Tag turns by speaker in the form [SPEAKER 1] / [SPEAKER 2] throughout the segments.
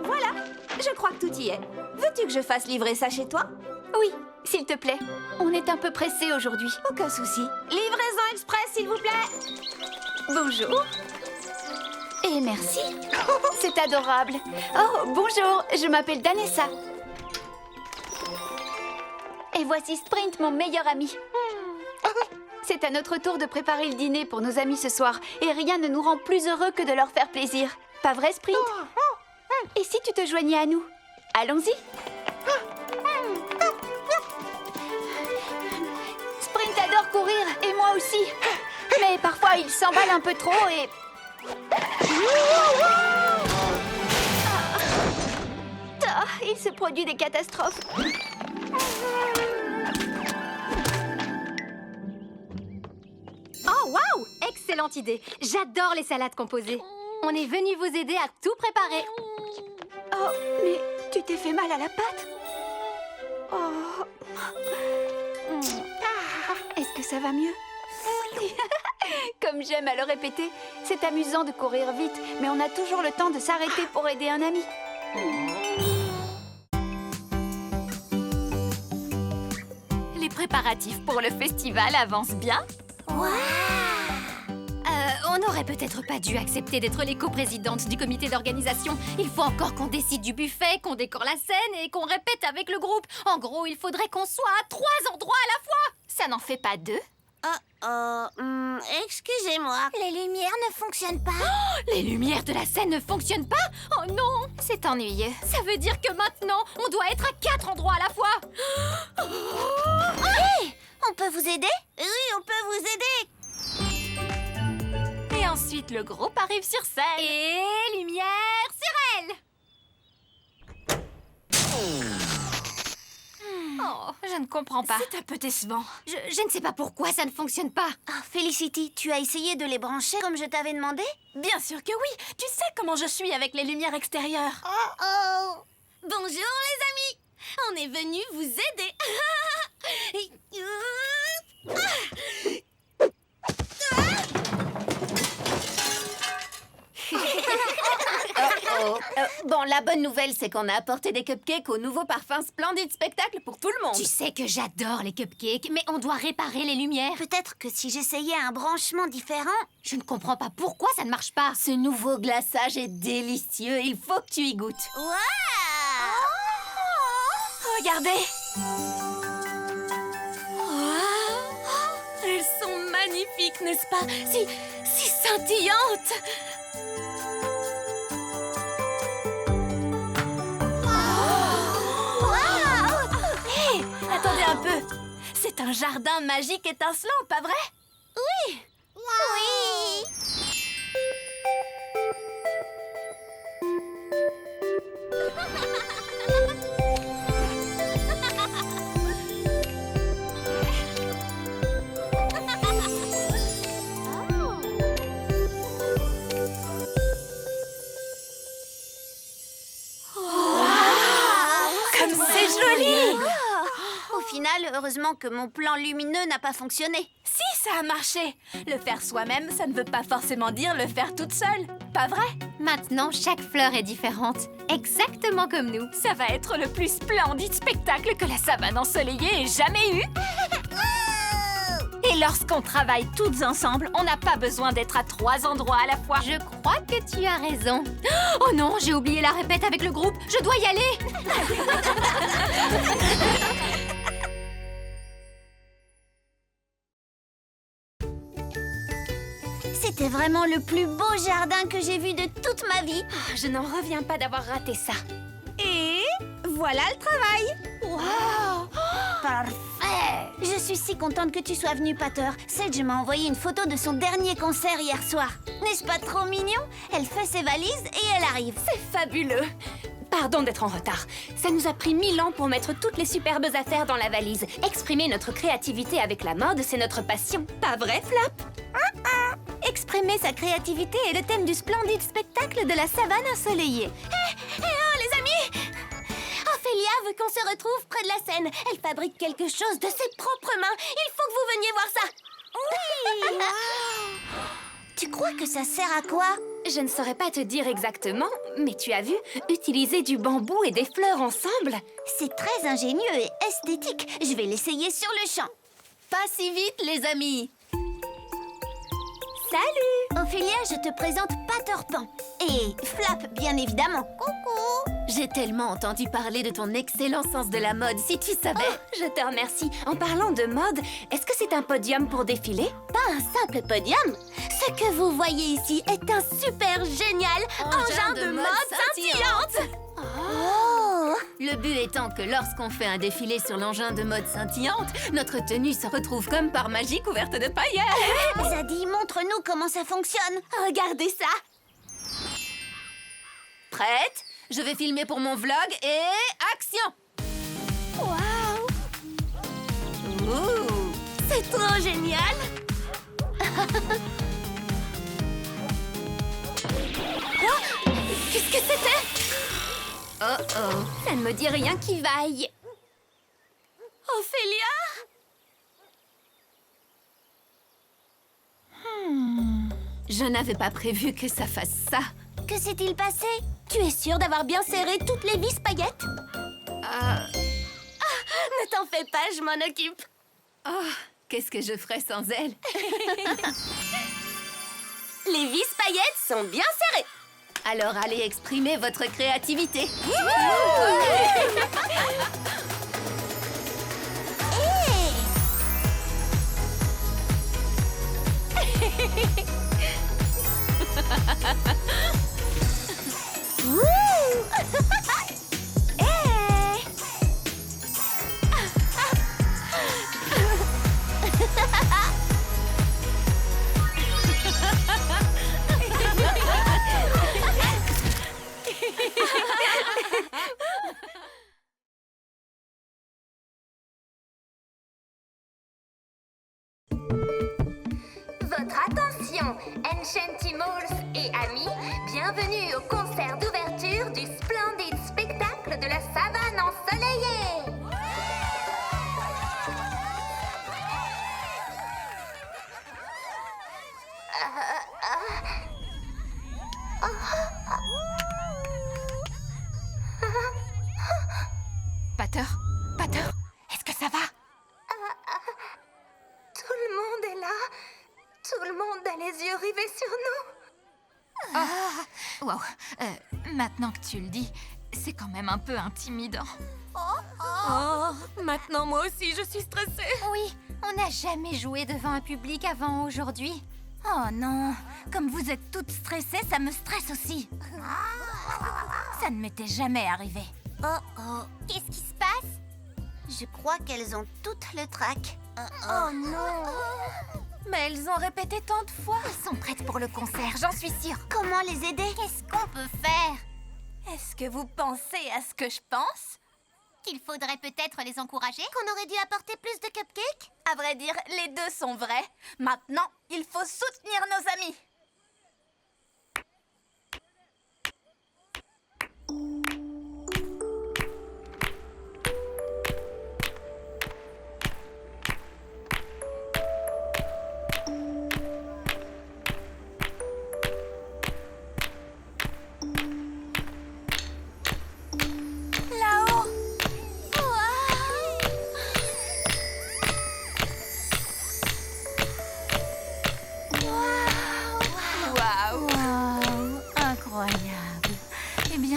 [SPEAKER 1] Voilà, je crois que tout y est. Veux-tu que je fasse livrer ça chez toi?
[SPEAKER 2] Oui, s'il te plaît. On est un peu pressés aujourd'hui.
[SPEAKER 1] Aucun souci. Livraison express, s'il vous plaît.
[SPEAKER 2] Bonjour. Et merci. C'est adorable. Oh, bonjour, je m'appelle Danessa. Et voici Sprint, mon meilleur ami. C'est à notre tour de préparer le dîner pour nos amis ce soir. Et rien ne nous rend plus heureux que de leur faire plaisir. Pas vrai, Sprint? Et si tu te joignais à nous? Allons-y. Sprint adore courir, et moi aussi. Mais parfois, il s'emballe un peu trop et... Ah, il se produit des catastrophes.
[SPEAKER 3] Oh, waouh! Excellente idée! J'adore les salades composées. On est venu vous aider à tout préparer.
[SPEAKER 2] Oh, mais tu t'es fait mal à la patte? Oh. Est-ce que ça va mieux? Comme j'aime à le répéter, c'est amusant de courir vite, mais on a toujours le temps de s'arrêter pour aider un ami.
[SPEAKER 3] Les préparatifs pour le festival avancent bien. On n'aurait peut-être pas dû accepter d'être les coprésidentes du comité d'organisation. Il faut encore qu'on décide du buffet, qu'on décore la scène et qu'on répète avec le groupe. En gros, il faudrait qu'on soit à 3 endroits à la fois. Ça n'en fait pas 2.
[SPEAKER 4] Excusez-moi. Les lumières ne fonctionnent pas.
[SPEAKER 3] Les lumières de la scène ne fonctionnent pas? Oh non!
[SPEAKER 2] C'est ennuyeux.
[SPEAKER 3] Ça veut dire que maintenant, on doit être à 4 endroits à la fois.
[SPEAKER 4] Hé! On peut vous aider? Oui, on peut vous aider.
[SPEAKER 3] Et ensuite, le groupe arrive sur scène. Et lumière sur elle. Oh, je ne comprends pas.
[SPEAKER 1] C'est un peu décevant.
[SPEAKER 3] Je ne sais pas pourquoi ça ne fonctionne pas.
[SPEAKER 4] Ah, Felicity, tu as essayé de les brancher comme je t'avais demandé?
[SPEAKER 1] Bien sûr que oui. Tu sais comment je suis avec les lumières extérieures.
[SPEAKER 4] Oh!
[SPEAKER 3] Bonjour les amis. On est venu vous aider.
[SPEAKER 2] Bon, la bonne nouvelle, c'est qu'on a apporté des cupcakes au nouveau parfum Splendide Spectacle pour tout le monde.
[SPEAKER 3] Tu sais que j'adore les cupcakes, mais on doit réparer les lumières.
[SPEAKER 4] Peut-être que si j'essayais un branchement différent...
[SPEAKER 3] Je ne comprends pas pourquoi ça ne marche pas.
[SPEAKER 2] Ce nouveau glaçage est délicieux. Il faut que tu y goûtes.
[SPEAKER 4] Waouh!
[SPEAKER 1] Regardez.
[SPEAKER 3] Elles sont magnifiques, n'est-ce pas? Si scintillantes.
[SPEAKER 1] Hé, attendez un peu. C'est un jardin magique étincelant, pas vrai?
[SPEAKER 4] Oui!
[SPEAKER 1] Comme c'est joli.
[SPEAKER 4] Au final, heureusement que mon plan lumineux n'a pas fonctionné.
[SPEAKER 1] Si, ça a marché. Le faire soi-même, ça ne veut pas forcément dire le faire toute seule. Pas vrai?
[SPEAKER 3] Maintenant, chaque fleur est différente. Exactement comme nous.
[SPEAKER 1] Ça va être le plus splendide spectacle que la savane ensoleillée ait jamais eu. Et lorsqu'on travaille toutes ensemble, on n'a pas besoin d'être à 3 endroits à la fois.
[SPEAKER 3] Je crois que tu as raison. Oh non, j'ai oublié la répète avec le groupe. Je dois y aller.
[SPEAKER 4] C'était vraiment le plus beau jardin que j'ai vu de toute ma vie.
[SPEAKER 3] Je n'en reviens pas d'avoir raté ça.
[SPEAKER 1] Et voilà le travail.
[SPEAKER 4] Wow! Parfait! Je suis si contente que tu sois venu, Pater. Sedge m'a envoyé une photo de son dernier concert hier soir. N'est-ce pas trop mignon? Elle fait ses valises et elle arrive.
[SPEAKER 1] C'est fabuleux. Pardon d'être en retard. Ça nous a pris 1000 ans pour mettre toutes les superbes affaires dans la valise. Exprimer notre créativité avec la mode, c'est notre passion. Pas vrai, Flap?
[SPEAKER 4] Exprimer sa créativité est le thème du splendide spectacle de la savane ensoleillée.
[SPEAKER 3] les amis!
[SPEAKER 4] Ophélia veut qu'on se retrouve près de la scène. Elle fabrique quelque chose de ses propres mains. Il faut que vous veniez voir ça. Oui! Tu crois que ça sert à quoi?
[SPEAKER 3] Je ne saurais pas te dire exactement, mais tu as vu, utiliser du bambou et des fleurs ensemble.
[SPEAKER 4] C'est très ingénieux et esthétique. Je vais l'essayer sur le champ.
[SPEAKER 3] Pas si vite, les amis. Salut!
[SPEAKER 4] Ophélia, je te présente Peter Pan. Et Flap, bien évidemment. Coucou!
[SPEAKER 3] J'ai tellement entendu parler de ton excellent sens de la mode, si tu savais. Je te remercie. En parlant de mode, est-ce que c'est un podium pour défiler?
[SPEAKER 4] Pas un simple podium. Ce que vous voyez ici est un super génial engin de mode scintillante. Oh!
[SPEAKER 3] Le but étant que lorsqu'on fait un défilé sur l'engin de mode scintillante, notre tenue se retrouve comme par magie couverte de paillettes.
[SPEAKER 4] Zadie, montre-nous comment ça fonctionne. Regardez ça.
[SPEAKER 3] Prête? Je vais filmer pour mon vlog et action!
[SPEAKER 4] Waouh!
[SPEAKER 3] Ouh!
[SPEAKER 4] C'est trop génial.
[SPEAKER 3] Qu'est-ce que c'était? Oh oh, ça ne me dit rien qui vaille.
[SPEAKER 1] Ophélia?
[SPEAKER 3] Je n'avais pas prévu que ça fasse ça.
[SPEAKER 4] Que s'est-il passé? Tu es sûre d'avoir bien serré toutes les vis paillettes?
[SPEAKER 3] Ne t'en fais pas, je m'en occupe. Oh, qu'est-ce que je ferais sans elle?
[SPEAKER 4] Les vis paillettes sont bien serrées.
[SPEAKER 3] Alors allez exprimer votre créativité.
[SPEAKER 5] Votre attention, Enchantimals et amis, bienvenue au concert d'ouverture du splendide spectacle de la savane ensoleillée.
[SPEAKER 1] Pater, est-ce que ça va?
[SPEAKER 5] Tout le monde est là. Tout le monde a les yeux rivés sur nous.
[SPEAKER 1] Wow, maintenant que tu le dis, c'est quand même un peu intimidant.
[SPEAKER 3] Oh, maintenant moi aussi je suis stressée.
[SPEAKER 1] Oui, on n'a jamais joué devant un public avant aujourd'hui.
[SPEAKER 4] Oh non, comme vous êtes toutes stressées, ça me stresse aussi. Ça ne m'était jamais arrivé. Oh oh, qu'est-ce qui se passe? Je crois qu'elles ont toutes le trac. Oh non.
[SPEAKER 1] Mais elles ont répété tant de fois. Elles sont prêtes pour le concert, j'en suis sûre.
[SPEAKER 4] Comment les aider? Qu'est-ce qu'on peut faire?
[SPEAKER 1] Est-ce que vous pensez à ce que je pense?
[SPEAKER 4] Qu'il faudrait peut-être les encourager? Qu'on aurait dû apporter plus de cupcakes?
[SPEAKER 1] À vrai dire, les deux sont vrais. Maintenant, il faut soutenir nos amis.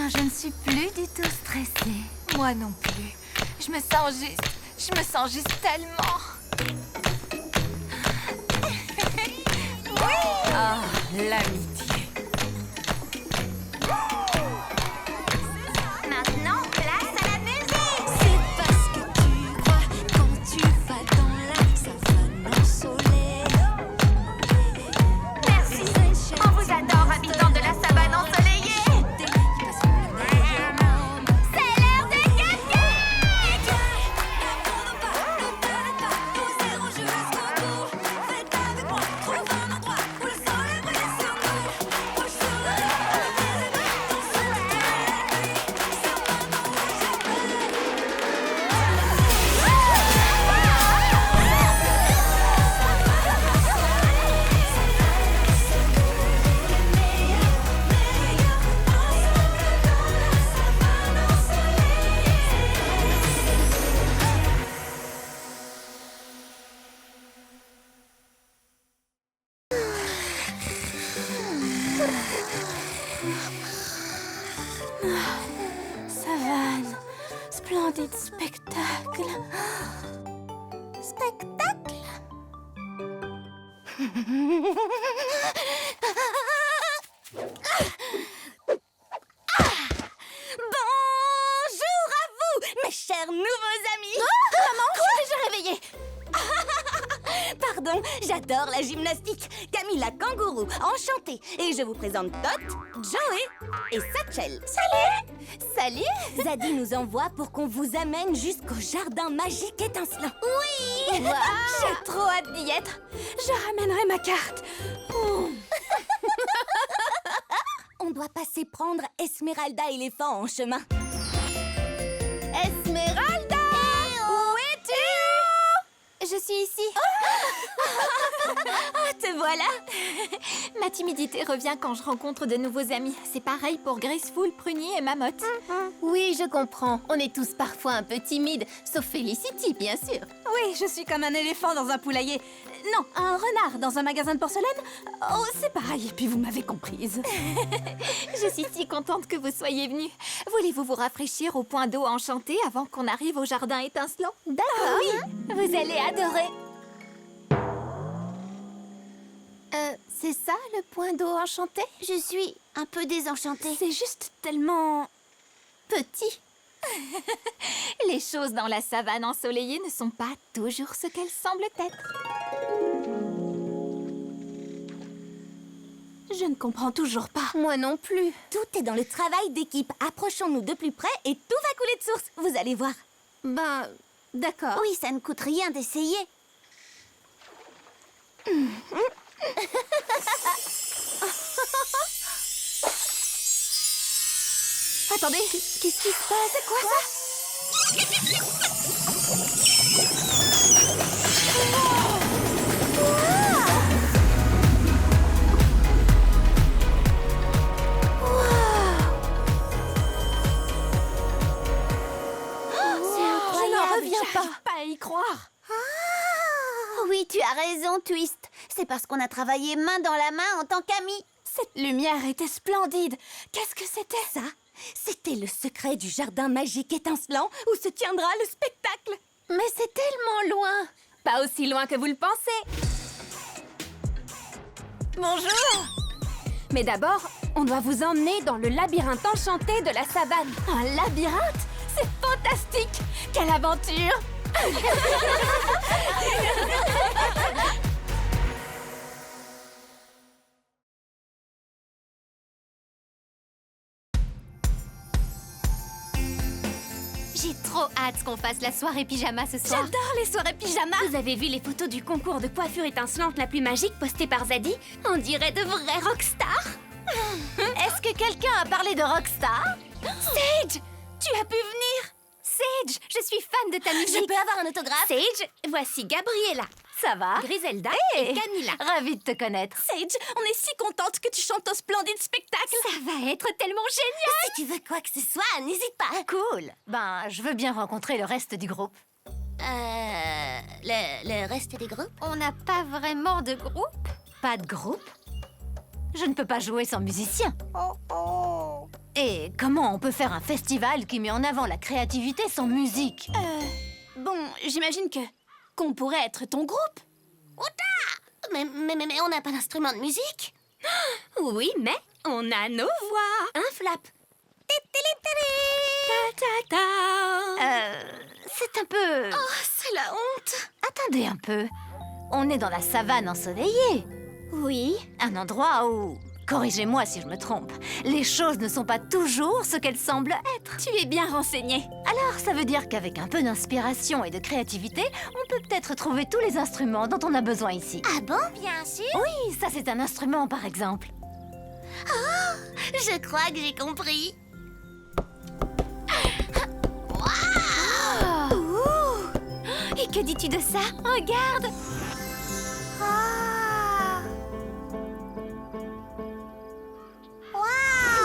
[SPEAKER 1] Je ne suis plus du tout stressée. Moi non plus. Je me sens juste tellement. Ah, l'amitié.
[SPEAKER 4] Maintenant, place à la musique!
[SPEAKER 6] C'est parce que tu crois quand tu vas dans la savane ensoleillée.
[SPEAKER 4] Merci! On vous adore, habitants de la savane ensoleillée! C'est l'heure de gagner!
[SPEAKER 6] Faites avec moi, trouve un endroit où le soleil brille sur nous.
[SPEAKER 2] Savane, splendide spectacle.
[SPEAKER 4] Spectacle. Bonjour à vous, mes chers nouveaux amis. Maman, je suis déjà réveillée. Pardon, j'adore la gymnastique. Camilla Kangourou, enchantée. Et je vous présente Tot, Joey et Satchel. Salut. Zadie nous envoie pour qu'on vous amène jusqu'au jardin magique étincelant. Oui.
[SPEAKER 2] J'ai trop hâte d'y être. Je ramènerai ma carte.
[SPEAKER 4] On doit passer prendre Esmeralda éléphant en chemin. Esmeralda! Où es-tu?
[SPEAKER 2] Je suis ici.
[SPEAKER 4] Te voilà.
[SPEAKER 1] Ma timidité revient quand je rencontre de nouveaux amis. C'est pareil pour Graceful, Prunier et Mamotte.
[SPEAKER 3] Oui, je comprends. On est tous parfois un peu timides, sauf Felicity, bien sûr.
[SPEAKER 2] Oui, je suis comme un éléphant dans un poulailler. Non, un renard dans un magasin de porcelaine. Oh, c'est pareil, et puis vous m'avez comprise.
[SPEAKER 1] Je suis si contente que vous soyez venus. Voulez-vous vous rafraîchir au point d'eau enchanté avant qu'on arrive au jardin étincelant?
[SPEAKER 2] D'accord.
[SPEAKER 1] Oui, vous allez adorer.
[SPEAKER 3] C'est ça, le point d'eau enchanté?
[SPEAKER 4] Je suis un peu désenchantée.
[SPEAKER 2] C'est juste tellement
[SPEAKER 3] Petit.
[SPEAKER 1] Les choses dans la savane ensoleillée ne sont pas toujours ce qu'elles semblent être.
[SPEAKER 2] Je ne comprends toujours pas.
[SPEAKER 3] Moi non plus.
[SPEAKER 4] Tout est dans le travail d'équipe. Approchons-nous de plus près et tout va couler de source. Vous allez voir.
[SPEAKER 3] Ben, d'accord.
[SPEAKER 4] Oui, ça ne coûte rien d'essayer.
[SPEAKER 2] Attendez, qu'est-ce qui se passe? C'est quoi ça?
[SPEAKER 4] Je n'en reviens pas.
[SPEAKER 2] J'arrive pas à y croire.
[SPEAKER 4] Oui, tu as raison, Twist. C'est parce qu'on a travaillé main dans la main en tant qu'amis.
[SPEAKER 2] Cette lumière était splendide. Qu'est-ce que c'était?
[SPEAKER 4] Ça, c'était le secret du jardin magique étincelant où se tiendra le spectacle.
[SPEAKER 3] Mais c'est tellement loin.
[SPEAKER 1] Pas aussi loin que vous le pensez.
[SPEAKER 2] Bonjour. Mais d'abord, on doit vous emmener dans le labyrinthe enchanté de la savane. Un labyrinthe? C'est fantastique! Quelle aventure!
[SPEAKER 3] J'ai trop hâte qu'on fasse la soirée pyjama ce soir.
[SPEAKER 2] J'adore les soirées pyjama. Vous avez vu les photos du concours de coiffure étincelante la plus magique postée par Zadie? On dirait de vrais rockstars.
[SPEAKER 4] Est-ce que quelqu'un a parlé de Rockstar?
[SPEAKER 2] Sage, tu as pu venir?
[SPEAKER 3] Sage, je suis fan de ta
[SPEAKER 4] Je
[SPEAKER 3] musique.
[SPEAKER 4] peux avoir un autographe?
[SPEAKER 2] Sage, voici Gabriella. Ça va?
[SPEAKER 3] Griselda
[SPEAKER 2] Hey.
[SPEAKER 3] et Camilla.
[SPEAKER 2] Ravie de te connaître. Sage, on est si contente que tu chantes au splendide spectacle.
[SPEAKER 3] Ça va être tellement génial.
[SPEAKER 4] Si tu veux quoi que ce soit, n'hésite pas.
[SPEAKER 2] Cool. Ben, je veux bien rencontrer le reste du groupe.
[SPEAKER 4] Le reste des groupes?
[SPEAKER 3] On n'a pas vraiment de groupe.
[SPEAKER 2] Pas de groupe? Je ne peux pas jouer sans musicien. Et comment on peut faire un festival qui met en avant la créativité sans musique? Bon, j'imagine qu'on pourrait être ton groupe.
[SPEAKER 4] Mais on n'a pas d'instrument de musique.
[SPEAKER 2] Oui, mais on a nos voix.
[SPEAKER 4] Un flap.
[SPEAKER 2] C'est un peu... Oh, c'est la honte. Attendez un peu. On est dans la savane ensoleillée. Oui, un endroit où... Corrigez-moi si je me trompe. Les choses ne sont pas toujours ce qu'elles semblent être. Tu es bien renseignée. Alors, ça veut dire qu'avec un peu d'inspiration et de créativité, on peut peut-être trouver tous les instruments dont on a besoin ici.
[SPEAKER 4] Ah bon? Bien sûr.
[SPEAKER 2] Oui, ça c'est un instrument par exemple.
[SPEAKER 4] Je crois que j'ai compris.
[SPEAKER 2] Et que dis-tu de ça? Regarde!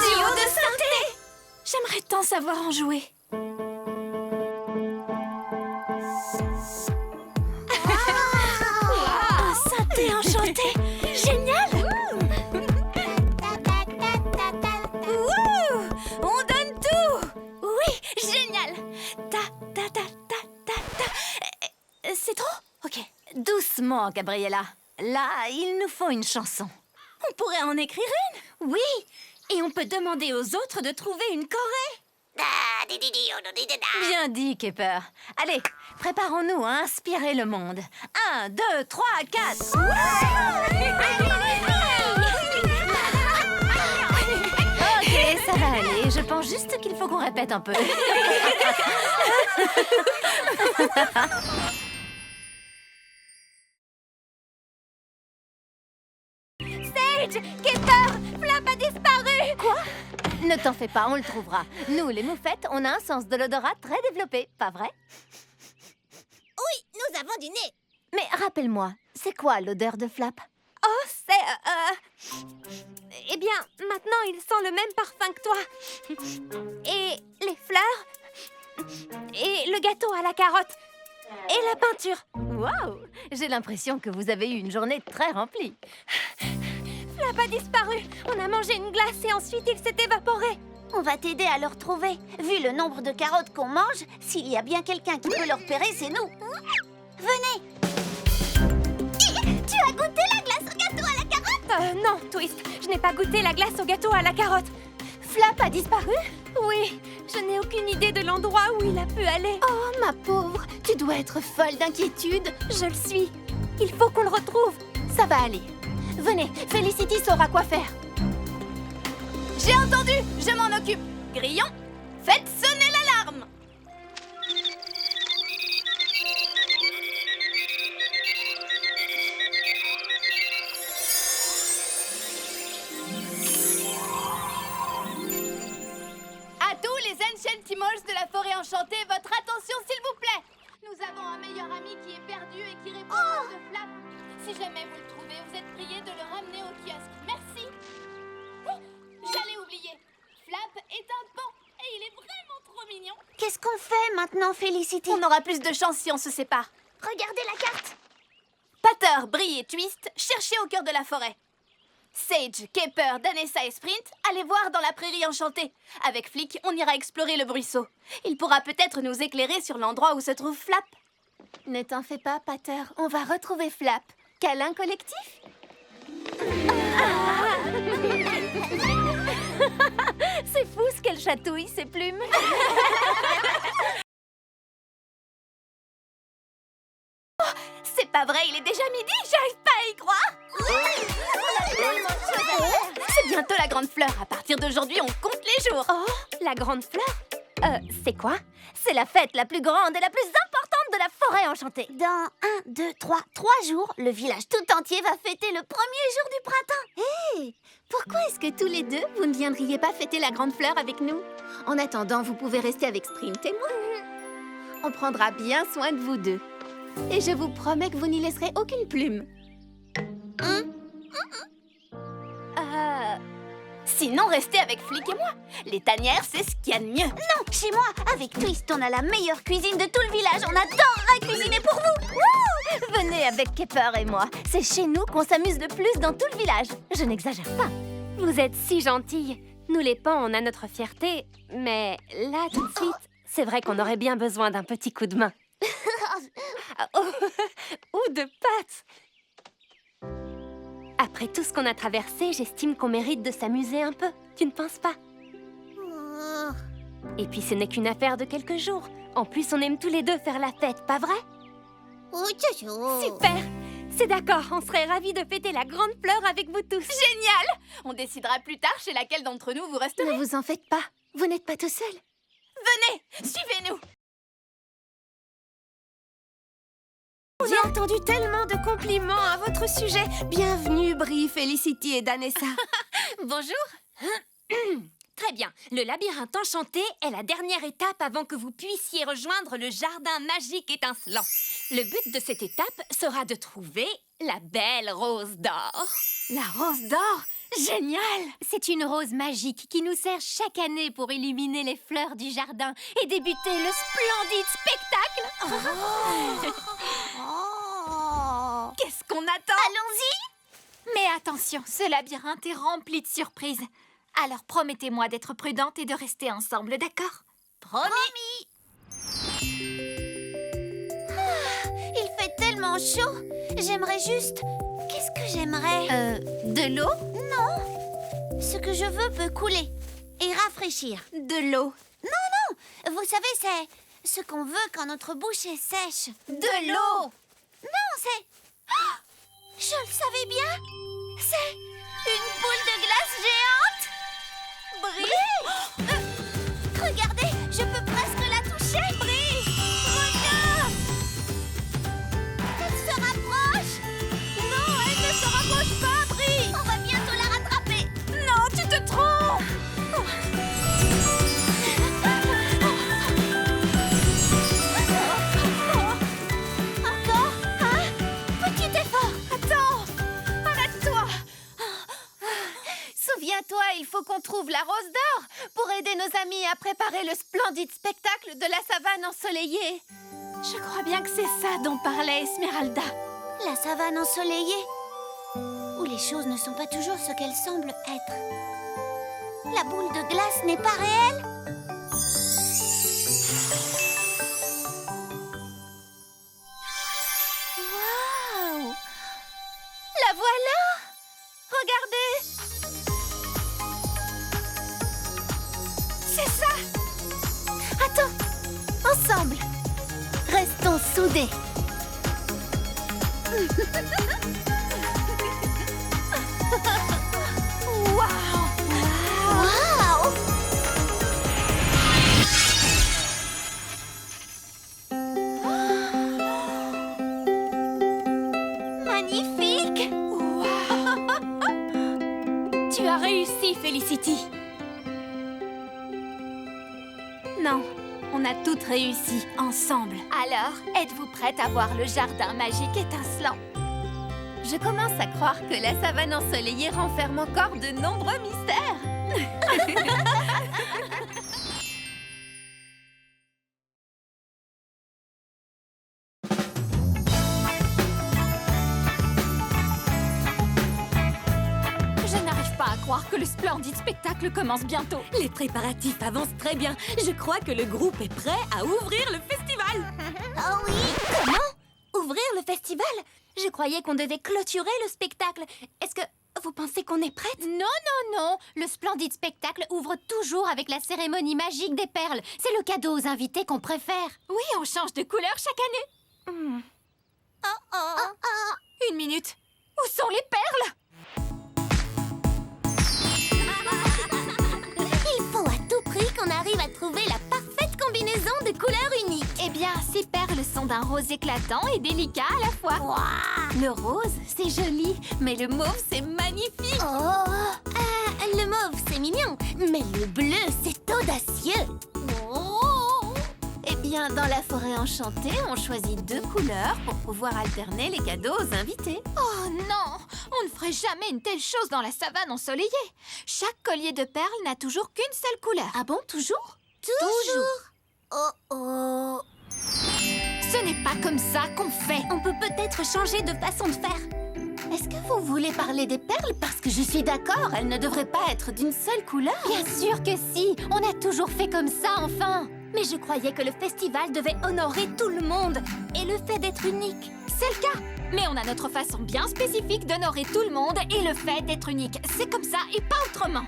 [SPEAKER 2] Duo de synthé! J'aimerais tant savoir en jouer. Un synthé enchanté! Génial!
[SPEAKER 3] Bon, Gabriella, là, il nous faut une chanson.
[SPEAKER 4] On pourrait en écrire une.
[SPEAKER 3] Oui, et on peut demander aux autres de trouver une choré. Bien dit, Kepper. Allez, préparons-nous à inspirer le monde. 1, 2, 3, 4. Ok, ça va aller. Je pense juste qu'il faut qu'on répète un peu. Sage! Kepper! Flap a disparu! Quoi? Ne t'en fais pas, on le trouvera. Nous, les moufettes, on a un sens de l'odorat très développé, pas vrai?
[SPEAKER 4] Oui, nous avons du nez.
[SPEAKER 3] Mais rappelle-moi, c'est quoi l'odeur de Flap?
[SPEAKER 7] Oh, c'est... Eh bien, maintenant, il sent le même parfum que toi. Et les fleurs. Et le gâteau à la carotte. Et la peinture.
[SPEAKER 3] Waouh! J'ai l'impression que vous avez eu une journée très remplie.
[SPEAKER 7] Flap a disparu. On a mangé une glace et ensuite il s'est évaporé.
[SPEAKER 4] On va t'aider à le retrouver. Vu le nombre de carottes qu'on mange, s'il y a bien quelqu'un qui peut le repérer, c'est nous. Venez. Tu as goûté la glace au gâteau à la carotte?
[SPEAKER 7] Non, Twist. Je n'ai pas goûté la glace au gâteau à la carotte.
[SPEAKER 3] Flap a disparu?
[SPEAKER 7] Oui, je n'ai aucune idée de l'endroit où il a pu aller.
[SPEAKER 3] Oh, ma pauvre, tu dois être folle d'inquiétude.
[SPEAKER 7] Je le suis. Il faut qu'on le retrouve.
[SPEAKER 3] Ça va aller. Venez, Felicity saura quoi faire. J'ai entendu, je m'en occupe. Grillon, faites sonner l'alarme. À tous les Enchantimals de la forêt enchantée, votre attention s'il vous plaît. Nous avons un meilleur ami qui est perdu et qui répond au nom de Flap. Si jamais vous le trouvez, vous êtes priés de le ramener au kiosque. Merci. Oh, j'allais oublier. Flap est un pan et il est vraiment trop mignon.
[SPEAKER 4] Qu'est-ce qu'on fait maintenant, Felicity?
[SPEAKER 3] On aura plus de chance si on se sépare.
[SPEAKER 4] Regardez la carte.
[SPEAKER 3] Pater, Brille et Twist, cherchez au cœur de la forêt. Sage, Kepper, Danessa et Sprint, allez voir dans la prairie enchantée. Avec Flick, on ira explorer le bruisseau. Il pourra peut-être nous éclairer sur l'endroit où se trouve Flap. Ne t'en fais pas, Pater, on va retrouver Flap. Câlin collectif? C'est fou ce qu'elle chatouille, ses plumes. Oh, c'est pas vrai, il est déjà midi, j'arrive pas à y croire. C'est bientôt la grande fleur. À partir d'aujourd'hui, on compte les jours.
[SPEAKER 7] Oh, la grande fleur?
[SPEAKER 3] C'est quoi? C'est la fête la plus grande et la plus importante de la forêt enchantée.
[SPEAKER 4] Dans 1, 2, 3 jours, le village tout entier va fêter le premier jour du printemps.
[SPEAKER 3] Hé, pourquoi est-ce que tous les deux, vous ne viendriez pas fêter la grande fleur avec nous? En attendant, vous pouvez rester avec Sprint et moi. On prendra bien soin de vous deux. Et je vous promets que vous n'y laisserez aucune plume. Sinon, restez avec Flick et moi. Les tanières, c'est ce qu'il y a de mieux.
[SPEAKER 4] Non, chez moi, avec Twist, on a la meilleure cuisine de tout le village. On adorerait cuisiner pour vous.
[SPEAKER 3] Wouh! Venez avec Kepper et moi. C'est chez nous qu'on s'amuse le plus dans tout le village. Je n'exagère pas.
[SPEAKER 7] Vous êtes si gentille. Nous les pans, on a notre fierté. Mais là, tout de suite, c'est vrai qu'on aurait bien besoin d'un petit coup de main. Ou de pattes. Après tout ce qu'on a traversé, j'estime qu'on mérite de s'amuser un peu. Tu ne penses pas? Et puis ce n'est qu'une affaire de quelques jours. En plus, on aime tous les deux faire la fête, pas vrai?
[SPEAKER 3] Super! C'est d'accord, on serait ravis de fêter la grande fleur avec vous tous. Génial! On décidera plus tard chez laquelle d'entre nous vous resterez.
[SPEAKER 2] Ne vous en faites pas, vous n'êtes pas tout seul.
[SPEAKER 3] Venez, suivez-nous!
[SPEAKER 7] J'ai entendu tellement de compliments à votre sujet. Bienvenue, Brie, Felicity et Danessa.
[SPEAKER 3] Bonjour!
[SPEAKER 7] Très bien. Le labyrinthe enchanté est la dernière étape avant que vous puissiez rejoindre le jardin magique étincelant. Le but de cette étape sera de trouver la belle rose d'or.
[SPEAKER 3] La rose d'or! Génial!
[SPEAKER 7] C'est une rose magique qui nous sert chaque année pour illuminer les fleurs du jardin et débuter le splendide spectacle.
[SPEAKER 3] Qu'est-ce qu'on attend?
[SPEAKER 4] Allons-y.
[SPEAKER 1] Mais attention, ce labyrinthe est rempli de surprises. Alors promettez-moi d'être prudente et de rester ensemble, d'accord?
[SPEAKER 3] Promis!
[SPEAKER 4] Il fait tellement vraiment chaud. J'aimerais juste... Qu'est-ce que j'aimerais?
[SPEAKER 3] De l'eau?
[SPEAKER 4] Ce que je veux peut couler et rafraîchir.
[SPEAKER 3] De l'eau.
[SPEAKER 4] Vous savez, c'est ce qu'on veut quand notre bouche est sèche.
[SPEAKER 3] De l'eau!
[SPEAKER 4] Non, c'est... Oh, je le savais bien. C'est une boule de glace géante. Brie, regardez, je peux presque la toucher. Brie, regarde. Elle se rapproche. Non, elle ne se rapproche pas, Brie. On va bientôt la rattraper.
[SPEAKER 1] Non, tu te trompes!
[SPEAKER 4] Encore un petit effort.
[SPEAKER 1] Attends! Arrête-toi!
[SPEAKER 3] Souviens-toi, il faut qu'on trouve la rose d'or pour aider nos amis à préparer le splendide spectacle de la savane ensoleillée.
[SPEAKER 1] Je crois bien que c'est ça dont parlait Esmeralda.
[SPEAKER 4] La savane ensoleillée, où les choses ne sont pas toujours ce qu'elles semblent être. La boule de glace n'est pas réelle.
[SPEAKER 3] Waouh! La voilà! Regardez!
[SPEAKER 1] C'est ça!
[SPEAKER 3] Attends! Ensemble! Restons soudés!
[SPEAKER 4] Waouh! Magnifique!
[SPEAKER 1] Tu as réussi, Felicity. Non, on a toutes réussi ensemble.
[SPEAKER 3] Alors, êtes-vous prête à voir le jardin magique étincelant? Je commence à croire que la savane ensoleillée renferme encore de nombreux mystères.
[SPEAKER 1] Je n'arrive pas à croire que le splendide spectacle commence bientôt.
[SPEAKER 8] Les préparatifs avancent très bien. Je crois que le groupe est prêt à ouvrir le festival.
[SPEAKER 4] Oh oui!
[SPEAKER 7] Ouvrir le festival? Je croyais qu'on devait clôturer le spectacle. Est-ce que vous pensez qu'on est prête?
[SPEAKER 3] Non, non, non! Le splendide spectacle ouvre toujours avec la cérémonie magique des perles. C'est le cadeau aux invités qu'on préfère.
[SPEAKER 1] Oui, on change de couleur chaque année. Une minute. Où sont les perles?
[SPEAKER 4] Il faut à tout prix qu'on arrive à trouver la parfaite combinaison de couleurs uniques.
[SPEAKER 3] Eh bien, ces perles sont d'un rose éclatant et délicat à la fois. Le rose, c'est joli, mais le mauve, c'est magnifique.
[SPEAKER 4] Le mauve, c'est mignon, mais le bleu, c'est audacieux.
[SPEAKER 3] Eh bien, dans la forêt enchantée, on choisit 2 couleurs pour pouvoir alterner les cadeaux aux invités.
[SPEAKER 1] Oh non! On ne ferait jamais une telle chose dans la savane ensoleillée. Chaque collier de perles n'a toujours qu'une seule couleur.
[SPEAKER 3] Ah bon, toujours?
[SPEAKER 4] Oh.
[SPEAKER 1] Ce n'est pas comme ça qu'on fait.
[SPEAKER 7] On peut peut-être changer de façon de faire.
[SPEAKER 3] Est-ce que vous voulez parler des perles? Parce que je suis d'accord, elles ne devraient pas être d'une seule couleur. Bien sûr que si! On a toujours fait comme ça, enfin!
[SPEAKER 7] Mais je croyais que le festival devait honorer tout le monde. Et le fait d'être unique.
[SPEAKER 1] C'est le cas. Mais on a notre façon bien spécifique d'honorer tout le monde et le fait d'être unique. C'est comme ça et pas autrement.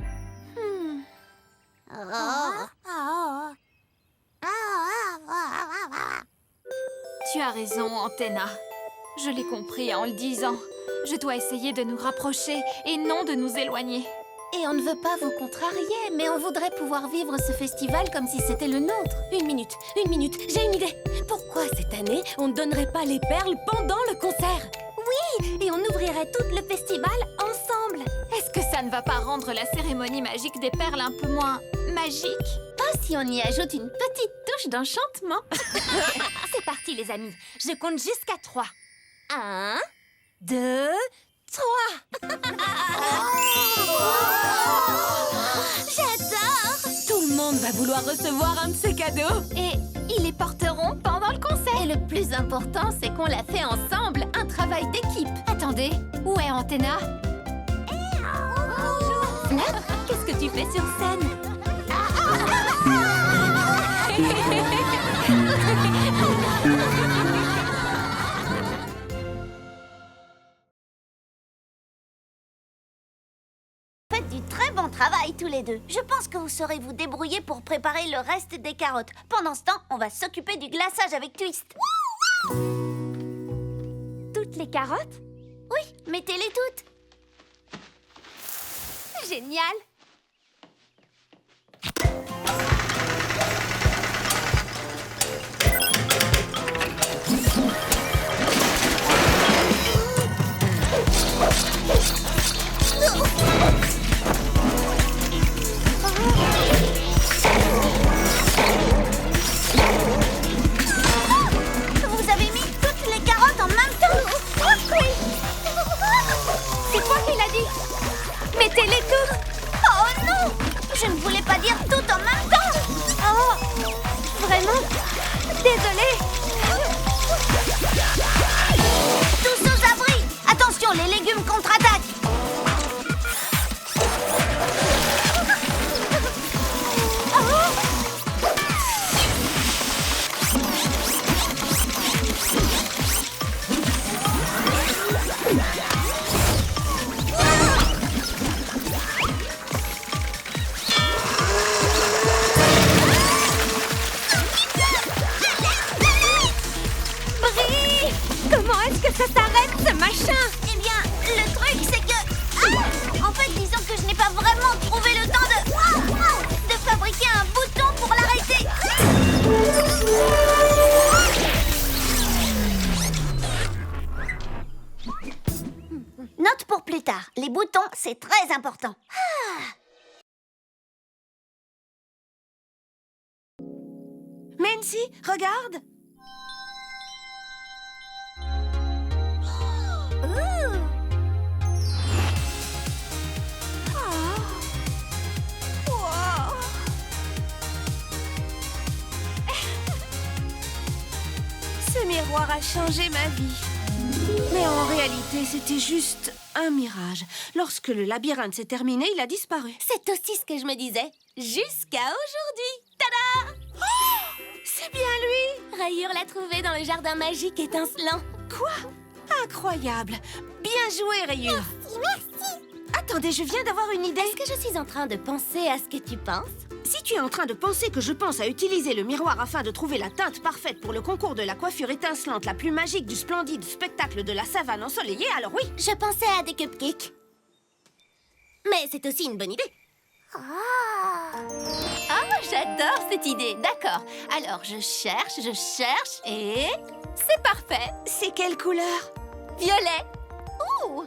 [SPEAKER 1] Tu as raison, Antenna. Je l'ai compris en le disant. Je dois essayer de nous rapprocher et non de nous éloigner.
[SPEAKER 3] Et on ne veut pas vous contrarier, mais on voudrait pouvoir vivre ce festival comme si c'était le nôtre.
[SPEAKER 8] Une minute, j'ai une idée. Pourquoi cette année, on ne donnerait pas les perles pendant le concert?
[SPEAKER 7] Et on ouvrirait tout le festival ensemble.
[SPEAKER 1] Est-ce que ça ne va pas rendre la cérémonie magique des perles un peu moins magique?
[SPEAKER 3] Pas si on y ajoute une petite touche d'enchantement.
[SPEAKER 7] C'est parti les amis. Je compte jusqu'à 3. 1, 2, 3.
[SPEAKER 4] J'adore!
[SPEAKER 8] Tout le monde va vouloir recevoir un de ces cadeaux.
[SPEAKER 3] Et ils les porteront pendant le concert. Et le plus important, c'est qu'on l'a fait ensemble, un travail d'équipe. Attendez, où est Antenna?
[SPEAKER 7] Fleur, qu'est-ce que tu fais sur scène?
[SPEAKER 4] Faites du très bon travail tous les deux. Je pense que vous saurez vous débrouiller pour préparer le reste des carottes. Pendant ce temps, on va s'occuper du glaçage avec Twist.
[SPEAKER 7] Toutes les carottes?
[SPEAKER 4] Oui, mettez-les toutes.
[SPEAKER 7] Génial!
[SPEAKER 4] Vous avez mis toutes les carottes en même temps?
[SPEAKER 7] Oui! C'est toi qui l'as dit! Mettez-les toutes!
[SPEAKER 4] Oh non! Je ne voulais pas dire toutes en même temps.
[SPEAKER 7] Oh! Vraiment? Désolée!
[SPEAKER 4] Tous aux abris. Attention, les légumes contre-attaquent.
[SPEAKER 7] Brie! Comment est-ce que ça s'arrête, ce machin?
[SPEAKER 4] Eh bien, le truc, c'est que... Ah! En fait, disons que je n'ai pas vraiment trouvé le temps de fabriquer un bouton pour l'arrêter. Note pour plus tard. Les boutons, c'est très important.
[SPEAKER 8] Mancy, regarde! Ce miroir a changé ma vie. Mais en réalité, c'était juste un mirage. Lorsque le labyrinthe s'est terminé, il a disparu.
[SPEAKER 3] C'est aussi ce que je me disais. Jusqu'à aujourd'hui. Tada!
[SPEAKER 8] C'est bien lui!
[SPEAKER 3] Rayure l'a trouvé dans le jardin magique étincelant.
[SPEAKER 8] Quoi? Incroyable! Bien joué, Rayure!
[SPEAKER 4] Merci.
[SPEAKER 8] Attendez, je viens d'avoir une idée.
[SPEAKER 3] Est-ce que je suis en train de penser à ce que tu penses?
[SPEAKER 8] Si tu es en train de penser que je pense à utiliser le miroir afin de trouver la teinte parfaite pour le concours de la coiffure étincelante la plus magique du splendide spectacle de la savane ensoleillée, alors oui!
[SPEAKER 3] Je pensais à des cupcakes. Mais c'est aussi une bonne idée. Ah, j'adore cette idée. D'accord. Alors, je cherche et... c'est parfait.
[SPEAKER 8] C'est quelle couleur?
[SPEAKER 3] Violet. Ouh!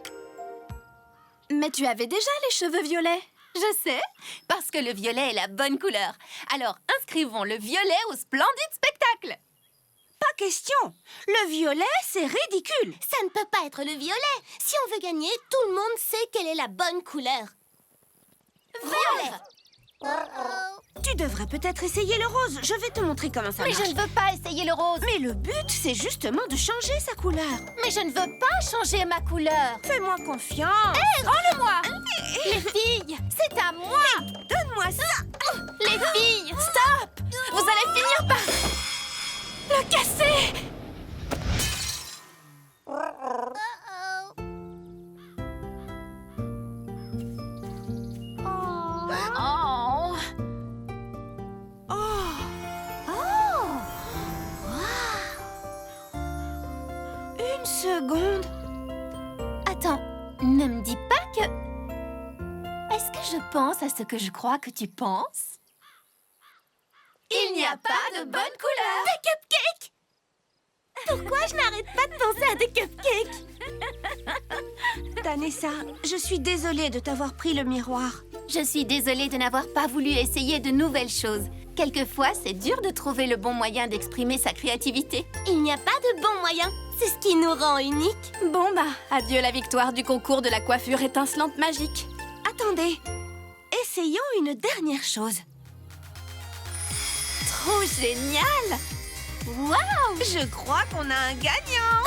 [SPEAKER 2] Mais tu avais déjà les cheveux violets.
[SPEAKER 3] Je sais, parce que le violet est la bonne couleur. Alors, inscrivons le violet au splendide spectacle.
[SPEAKER 8] Pas question! Le violet, c'est ridicule!
[SPEAKER 3] Ça ne peut pas être le violet. Si on veut gagner, tout le monde sait quelle est la bonne couleur. Violet.
[SPEAKER 8] Tu devrais peut-être essayer le rose. Je vais te montrer comment ça
[SPEAKER 3] Mais
[SPEAKER 8] marche.
[SPEAKER 3] je ne veux pas essayer le rose.
[SPEAKER 8] Mais le but, c'est justement de changer sa couleur.
[SPEAKER 3] Mais je ne veux pas changer ma couleur.
[SPEAKER 8] Fais-moi confiance.
[SPEAKER 3] Rends-le-moi. Les filles, c'est à moi.
[SPEAKER 8] Donne-moi ça.
[SPEAKER 3] Les filles, stop. Vous allez finir par le casser. Oh.
[SPEAKER 8] Une seconde.
[SPEAKER 3] Attends, ne me dis pas que... Est-ce que je pense à ce que je crois que tu penses? Il n'y a pas de bonne couleur. Des cupcakes! Pourquoi je n'arrête pas de penser à des cupcakes?
[SPEAKER 8] Danessa, je suis désolée de t'avoir pris le miroir.
[SPEAKER 3] Je suis désolée de n'avoir pas voulu essayer de nouvelles choses. Quelquefois, c'est dur de trouver le bon moyen d'exprimer sa créativité. Il n'y a pas de bon moyen. C'est ce qui nous rend uniques.
[SPEAKER 2] Bon bah, adieu la victoire du concours de la coiffure étincelante magique.
[SPEAKER 8] Attendez, essayons une dernière chose.
[SPEAKER 3] Trop génial! Waouh!
[SPEAKER 8] Je crois qu'on a un gagnant.